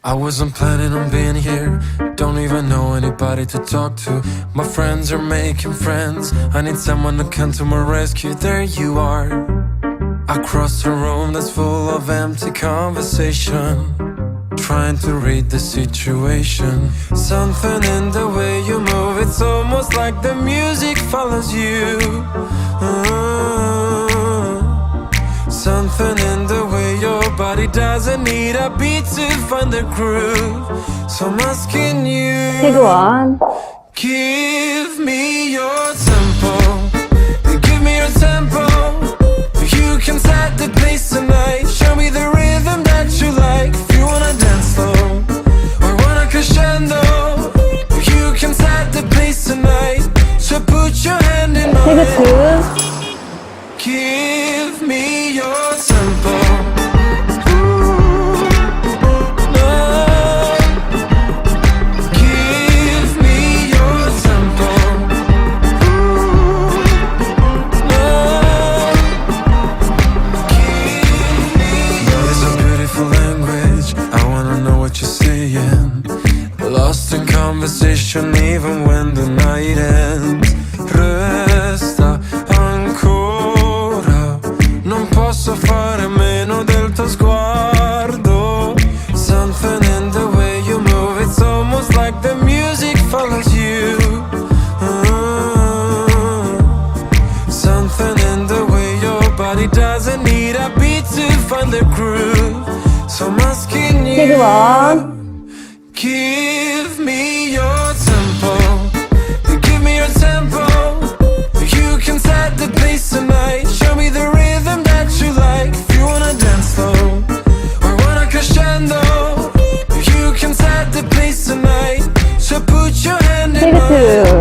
I wasn't planning on being here. Don't even know anybody to talk to. My friends are making friends. I need someone to come to my rescue. There you are. I crossed a room that's full of empty conversation, trying to read the situation. Something in the way you move, it's almost like the music follows you. Something in the way your body doesn't need a beat to find the groove. So I'm asking you, 체조원. give me your tempo. Give me your tempo. You can set the pace tonight. Show me the rhythm that you like. If you wanna dance slow or wanna crescendo, you can set the pace tonight. So put your hand in mine. 체그2. Give me your tempo. Give me your tempo. It's a beautiful language. I wanna know what you're saying. Lost in conversation even when the night ends. Resta ancora. Non posso fare a meno del tuo sguardo. Something in the way you move, it's almost like the music follows you. Something in the way your body doesn't need a beat to find the groove. So I'm asking you, 체조원. give me your tempo. Give me your tempo. You can set the pace tonight. Show me the rhythm that you like. If you wanna dance slow or wanna crescendo, you can set the pace tonight. So put your hand in mine. 체그2.